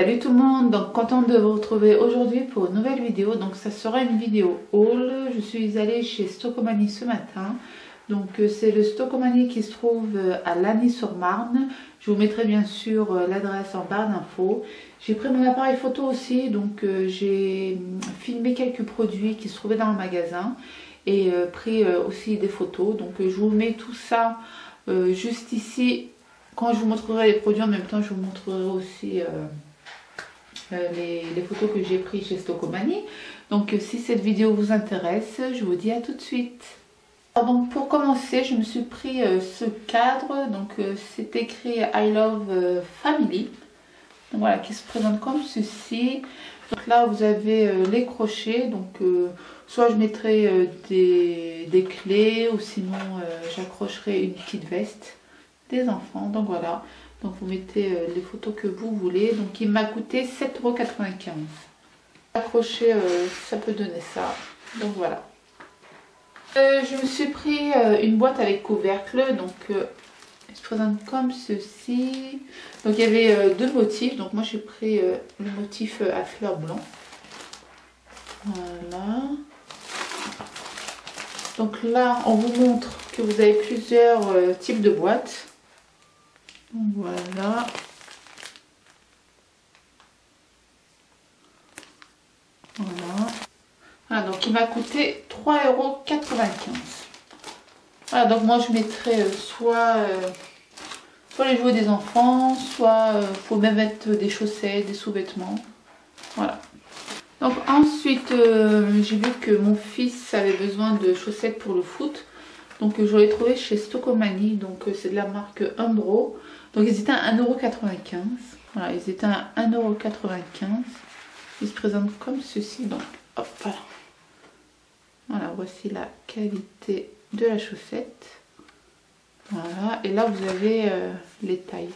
Salut tout le monde, donc contente de vous retrouver aujourd'hui pour une nouvelle vidéo. Donc ça sera une vidéo haul. Je suis allée chez Stocomanie ce matin. Donc c'est le Stocomanie qui se trouve à Lagny-sur-Marne. Je vous mettrai bien sûr l'adresse en barre d'infos. J'ai pris mon appareil photo aussi, donc j'ai filmé quelques produits qui se trouvaient dans le magasin et pris aussi des photos. Donc je vous mets tout ça juste ici. Quand je vous montrerai les produits en même temps, je vous montrerai aussi les photos que j'ai prises chez Stocomanie. Donc si cette vidéo vous intéresse, je vous dis à tout de suite. Alors, donc pour commencer, je me suis pris ce cadre. Donc c'est écrit I Love Family. Donc voilà, qui se présente comme ceci. Donc là vous avez les crochets. Donc soit je mettrai des clés ou sinon j'accrocherai une petite veste des enfants. Donc voilà, donc vous mettez les photos que vous voulez. Donc il m'a coûté 7,95 €. Accrocher ça peut donner ça. Donc voilà, je me suis pris une boîte avec couvercle. Donc elle se présente comme ceci. Donc il y avait deux motifs. Donc moi j'ai pris le motif à fleurs blanc. Voilà. Donc là on vous montre que vous avez plusieurs types de boîtes. Donc voilà. Voilà, donc il m'a coûté 3,95 €. Voilà, donc moi je mettrais soit les jouets des enfants, soit faut même mettre des chaussettes, des sous-vêtements. Voilà. Donc ensuite j'ai vu que mon fils avait besoin de chaussettes pour le foot. Donc je l'ai trouvé chez Stocomanie. Donc c'est de la marque Umbro. Donc ils étaient à 1,95 €. Voilà, ils étaient à 1,95 €. Ils se présentent comme ceci. Donc hop, voilà. Voilà, voici la qualité de la chaussette. Voilà, et là vous avez les tailles.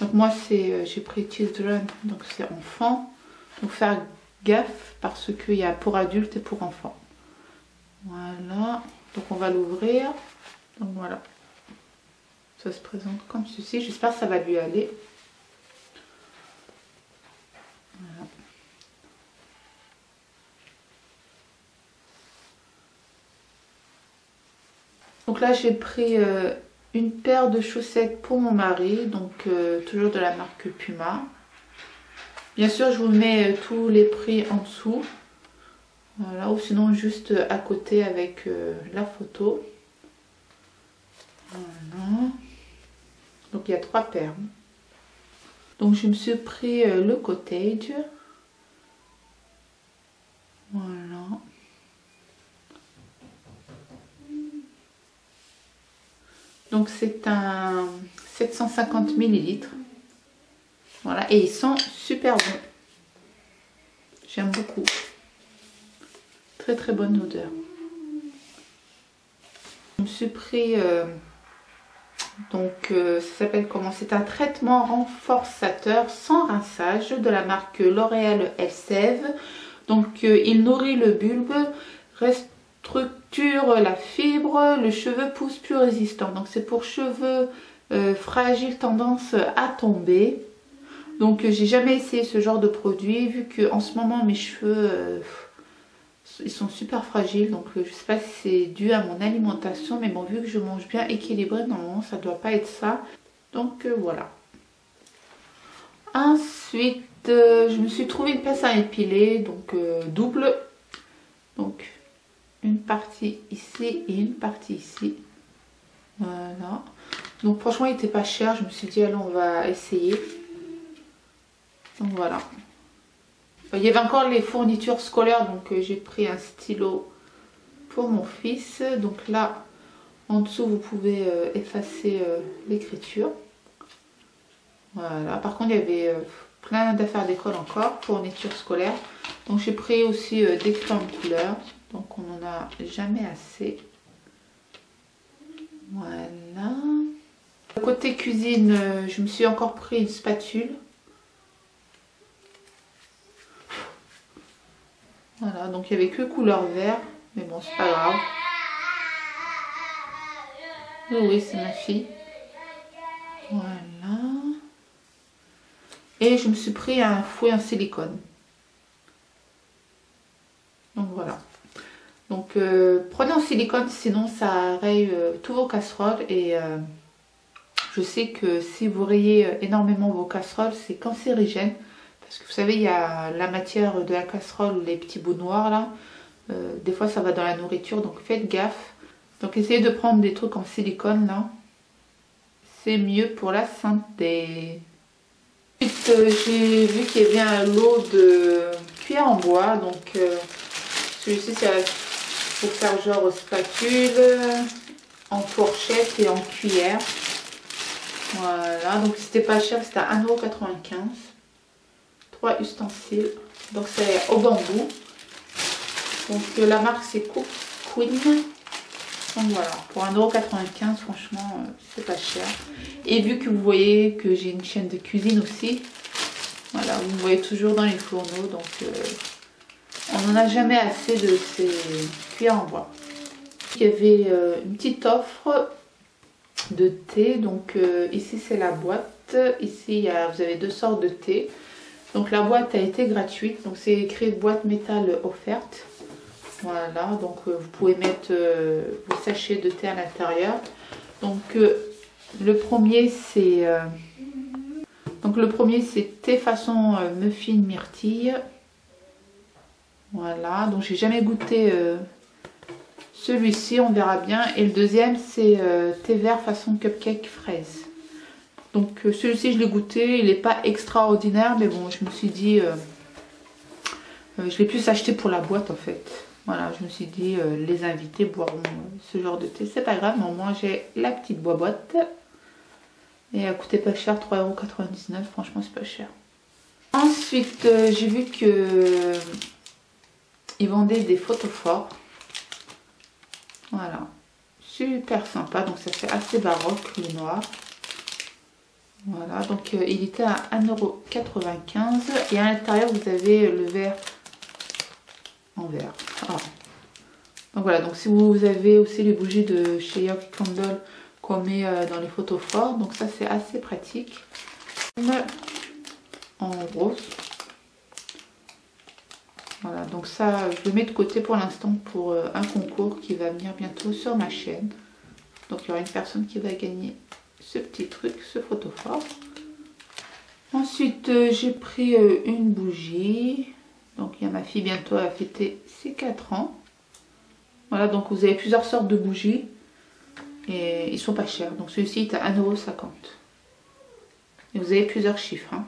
Donc moi c'est j'ai pris Children, donc c'est enfant. Donc faire gaffe parce qu'il y a pour adultes et pour enfants. Voilà, donc on va l'ouvrir. Donc voilà, ça se présente comme ceci. J'espère que ça va lui aller. Voilà. Donc là j'ai pris une paire de chaussettes pour mon mari, donc toujours de la marque Puma. Bien sûr je vous mets tous les prix en dessous. Voilà, ou sinon juste à côté avec la photo. Voilà. Donc il y a trois paires. Donc je me suis pris le cottage. Voilà. Donc c'est un 750 ml. Voilà, et ils sont super bons. J'aime beaucoup. Très très bonne odeur. Je me suis pris ça s'appelle comment? C'est un traitement renforçateur sans rinçage de la marque L'Oréal Elseve. Donc il nourrit le bulbe, restructure la fibre, le cheveu pousse plus résistant. Donc c'est pour cheveux fragiles, tendance à tomber. Donc j'ai jamais essayé ce genre de produit vu que en ce moment mes cheveux ils sont super fragiles. Donc je sais pas si c'est dû à mon alimentation, mais bon, vu que je mange bien équilibré, normalement ça doit pas être ça. Donc voilà. Ensuite je me suis trouvé une pince à épiler, donc double. Donc une partie ici et une partie ici. Voilà. Donc franchement il était pas cher, je me suis dit allez on va essayer. Donc voilà. Il y avait encore les fournitures scolaires, donc j'ai pris un stylo pour mon fils. Donc là en dessous vous pouvez effacer l'écriture. Voilà, par contre il y avait plein d'affaires d'école encore, fournitures scolaires. Donc j'ai pris aussi des crayons de couleur, donc on n'en a jamais assez. Voilà. Côté cuisine, je me suis encore pris une spatule. Voilà, donc il n'y avait que couleur vert, mais bon, c'est pas grave. Oui, c'est ma fille. Voilà. Et je me suis pris un fouet en silicone. Donc voilà. Donc prenez en silicone, sinon ça raye tous vos casseroles. Et je sais que si vous rayez énormément vos casseroles, c'est cancérigène. Parce que vous savez, il y a la matière de la casserole, les petits bouts noirs là. Des fois ça va dans la nourriture, donc faites gaffe. Donc essayez de prendre des trucs en silicone là. C'est mieux pour la santé. Ensuite, j'ai vu qu'il y avait un lot de cuillères en bois. Donc celui-ci c'est pour faire genre spatule, en fourchette et en cuillère. Voilà, donc c'était pas cher, c'était à 1,95 €. 3 ustensiles. Donc c'est au bambou. Donc la marque c'est Cook Queen. Donc voilà, pour 1,95 €, franchement, c'est pas cher. Et vu que vous voyez que j'ai une chaîne de cuisine aussi, voilà, vous me voyez toujours dans les fourneaux, donc on n'en a jamais assez de ces cuillères en bois. Il y avait une petite offre de thé, donc ici c'est la boîte, ici vous avez 2 sortes de thé. Donc la boîte a été gratuite, donc c'est écrit boîte métal offerte. Voilà, donc vous pouvez mettre vos sachets de thé à l'intérieur. Donc le premier c'est thé façon muffin myrtille. Voilà, donc j'ai jamais goûté celui-ci, on verra bien. Et le deuxième c'est thé vert façon cupcake fraise. Donc celui-ci je l'ai goûté, il n'est pas extraordinaire, mais bon, je me suis dit je l'ai plus acheté pour la boîte en fait. Voilà, je me suis dit, les invités boiront ce genre de thé. C'est pas grave, mais au moins j'ai la petite boîte. Et elle coûtait pas cher, 3,99 €. Franchement, c'est pas cher. Ensuite, j'ai vu que ils vendaient des photophores. Voilà. Super sympa. Donc ça fait assez baroque, le noir. Voilà, donc il était à 1,95 €. Et à l'intérieur, vous avez le verre en verre. Ah. Donc voilà, donc si vous avez aussi les bougies de chez Yankee Candle qu'on met dans les photophores, donc ça c'est assez pratique. En rose. Voilà, donc ça je le mets de côté pour l'instant pour un concours qui va venir bientôt sur ma chaîne. Donc il y aura une personne qui va gagner ce petit truc, ce photophore. Ensuite j'ai pris une bougie. Donc il y a ma fille bientôt à fêter ses 4 ans. Voilà, donc vous avez plusieurs sortes de bougies. Et ils sont pas chers. Donc celui-ci est à 1,50 €. Et vous avez plusieurs chiffres. Hein.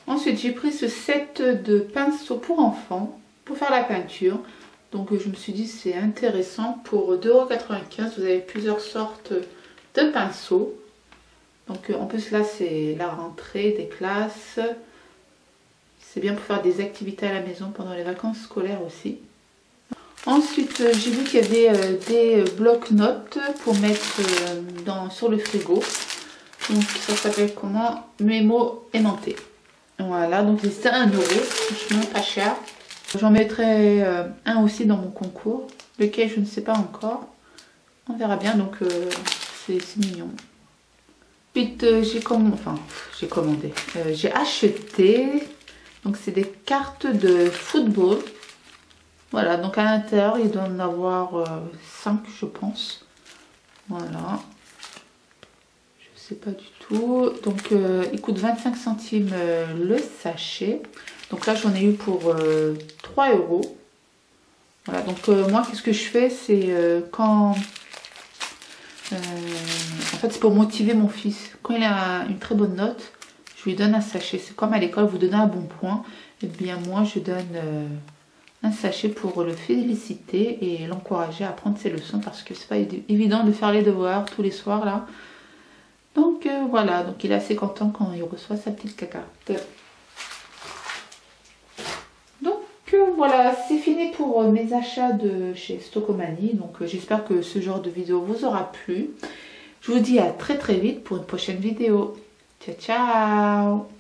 Ensuite j'ai pris ce set de pinceaux pour enfants. Pour faire la peinture. Donc je me suis dit c'est intéressant. Pour 2,95 €, vous avez plusieurs sortes de pinceaux. Donc en plus là c'est la rentrée des classes. C'est bien pour faire des activités à la maison pendant les vacances scolaires aussi. Ensuite, j'ai vu qu'il y avait des blocs-notes pour mettre sur le frigo. Donc ça s'appelle comment? Mémo aimanté. Voilà, donc c'est 1 €, franchement pas cher. J'en mettrai un aussi dans mon concours, lequel je ne sais pas encore. On verra bien, donc c'est mignon. Ensuite, j'ai acheté... Donc c'est des cartes de football. Voilà, donc à l'intérieur il doit en avoir 5 je pense. Voilà. Je sais pas du tout. Donc il coûte 25 centimes le sachet. Donc là j'en ai eu pour 3 €. Voilà, donc moi qu'est-ce que je fais, c'est quand... en fait c'est pour motiver mon fils. Quand il a une très bonne note, je lui donne un sachet. C'est comme à l'école, vous donnez un bon point. Et bien moi, je donne un sachet pour le féliciter et l'encourager à prendre ses leçons. Parce que c'est pas évident de faire les devoirs tous les soirs là. Donc voilà, donc il est assez content quand il reçoit sa petite carte. Donc voilà, c'est fini pour mes achats de chez Stocomanie. Donc j'espère que ce genre de vidéo vous aura plu. Je vous dis à très vite pour une prochaine vidéo. Ciao, ciao!